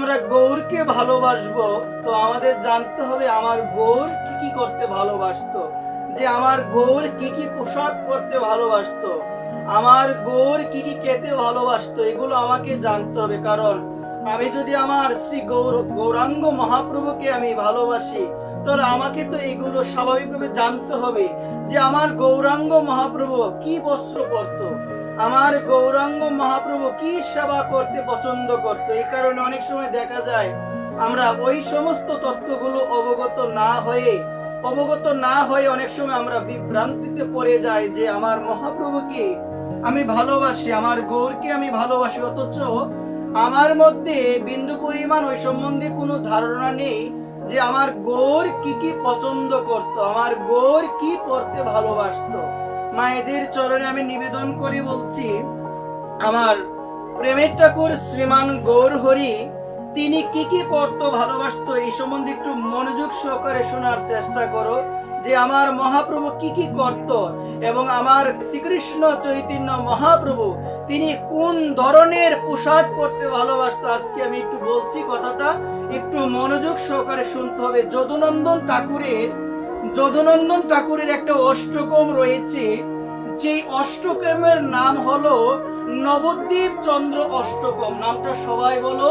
আমরা গৌরকে ভালোবাসবো, তো আমাদের জানতে হবে আমার গৌর কি কি করতে ভালোবাসতো, যে আমার গৌর কি কি পোশাক পরতে ভালোবাসতো, আমার গৌর কি কি খেতে ভালোবাসতো, এগুলো আমাকে জানতে হবে। কারণ আমি যদি আমার শ্রী গৌরাঙ্গ মহাপ্রভুকে আমি ভালোবাসি, তাহলে আমাকে তো এগুলো স্বাভাবিকভাবে জানতে হবে যে আমার গৌরাঙ্গ মহাপ্রভু কি বস্ত্র পরতো, আমার গৌরাঙ্গ মহাপ্রভু কি সেবা করতে পছন্দ করত। এই কারণে অনেক সময় দেখা যায় আমরা ওই সমস্ত তত্ত্বগুলো অবগত না হয়ে অনেক সময় আমরা বিভ্রান্তিতে পড়ে যাই যে আমার মহাপ্রভুকে আমি ভালোবাসি, আমার গৌরকে আমি ভালোবাসি, অথচ আমার মধ্যে বিন্দু পরিমাণ ওই সম্বন্ধে কোনো ধারণা নেই যে আমার গৌর কি কি পছন্দ করত, আমার গৌর কি পড়তে ভালোবাসতো। মায়েদের চরণে আমি নিবেদন করে বলছি, আমার প্রেমের ঠাকুর শ্রীমান গৌর হরি তিনি কি কি পড়তো ভালোবাসতো, এই সম্বন্ধে একটু মনোযোগ সহকারে শোনার চেষ্টা করো যে আমার মহাপ্রভু কি কি করত এবং আমার শ্রীকৃষ্ণ চৈতন্য মহাপ্রভু তিনি কোন ধরনের পোশাক পরতে ভালোবাসতো। আজকে আমি একটু বলছি, কথাটা একটু মনোযোগ সহকারে শুনতে হবে। যদুনন্দন ঠাকুরের একটা অষ্টকম রয়েছে, যে অষ্টকমের নাম হলো নবদ্বীপ চন্দ্র অষ্টকম। নামটা সবাই বলো,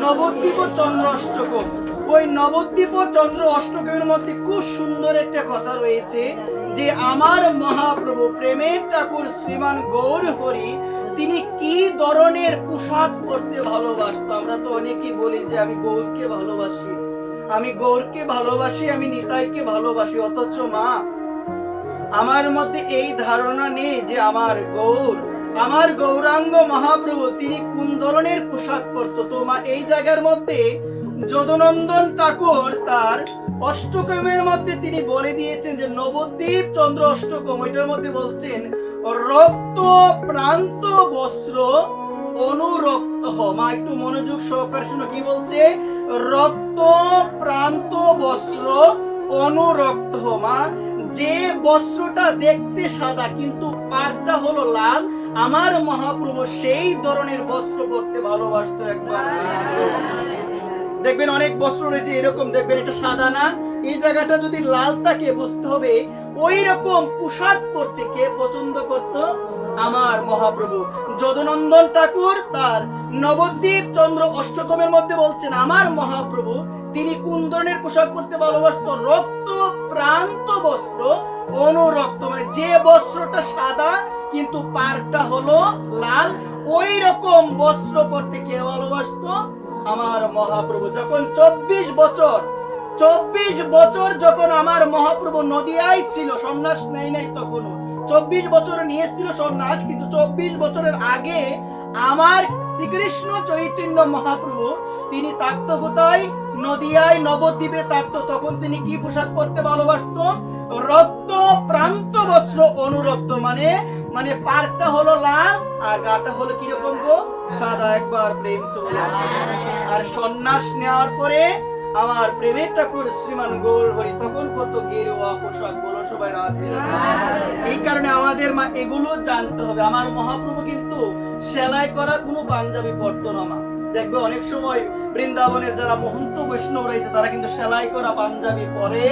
নবদ্বীপ চন্দ্র অষ্টকম। ওই নবদ্বীপ চন্দ্র অষ্টকমের মধ্যে খুব সুন্দর একটা কথা রয়েছে যে আমার মহাপ্রভু প্রেমের ঠাকুর শ্রীমান গৌর হরি তিনি কি ধরনের পোশাক পরতে ভালোবাসতো। আমরা তো অনেকেই বলি যে আমি গৌরকে ভালোবাসি, আমি গৌরকে ভালোবাসি, আমি নিতাইকে ভালোবাসি, অথচ মা আমার মধ্যে এই ধারণা নেই যে আমার গৌরাঙ্গ মহাপ্রভু তিনি কোন ধরনের পোশাক পরতো। তো মা এই জায়গার মধ্যে যদুনন্দন ঠাকুর তার অষ্টকমের মধ্যে তিনি বলে দিয়েছেন যে নবদ্বীপ চন্দ্র অষ্টকম, ওইটার মধ্যে বলছেন রক্ত প্রান্ত বস্ত্র অনুরক্ত। মা একটু মনোযোগ সহকারে শুনো কি বলছে, রক্ত প্রান্ত বস্ত্র অনুরক্ত। মা যে বস্ত্রটা দেখতে সাদা কিন্তু পাড়টা হলো লাল, আমার মহাপ্রভু সেই ধরনের বস্ত্র পরতে ভালোবাসতো। একবার দেখবেন অনেক বস্ত্র রয়েছে এরকম, দেখবেন এটা সাদা না, এই জায়গাটা যদি লাল থাকে বুঝতে হবে ওই রকম পোশাক পরতে কে পছন্দ করত, আমার মহাপ্রভু। যদুনন্দন ঠাকুর তার নবদ্বীপ চন্দ্র অষ্টকমের মধ্যে বলছেন আমার মহাপ্রভু তিনি কোন ধরনের পোশাক পরতে ভালোবাসতো, রক্ত প্রান্ত বস্ত্র অনুরক্ত, মানে যে বস্ত্রটা সাদা কিন্তু পাড়টা হলো লাল, ওই রকম বস্ত্র পরতে কে ভালোবাসতো, আমার মহাপ্রভু। যখন 24 বছর যখন আমার মহাপ্রভু নদিয়ায় ছিল, সন্ন্যাস নেই তখনও, 24 বছর নিয়েছিল সন্ন্যাস, কিন্তু 24 বছরের আগে আমার শ্রীকৃষ্ণ চৈতন্য মহাপ্রভু তিনি থাকতো কোথায়, নদিয়ায় নবদ্বীপে থাকতো। তখন তিনি কি পোশাক পরতে ভালোবাসতো, রক্ত প্রান্ত বস্ত্র অনুরক্ত, মানে পাড়টা হলো লাল আর গাটা হলো কিরকম গো, সাদা। একবার প্রেম সুবল। আর সন্ন্যাস নেওয়ার পরে আমার প্রেমের ঠাকুর শ্রীমান গৌর হরি তখন পরতো গেরুয়া পোশাক। বলো সবাই রাধে। এই কারণে আমাদের মা এগুলো জানতে হবে। আমার মহাপ্রভু কিন্তু সেলাই করা কোনো পাঞ্জাবি পরতো না। মা দেখবে অনেক সময় বৃন্দাবনের যারা মহন্ত বৈষ্ণব রয়েছে তারা কিন্তু সেলাই করা পাঞ্জাবি পরে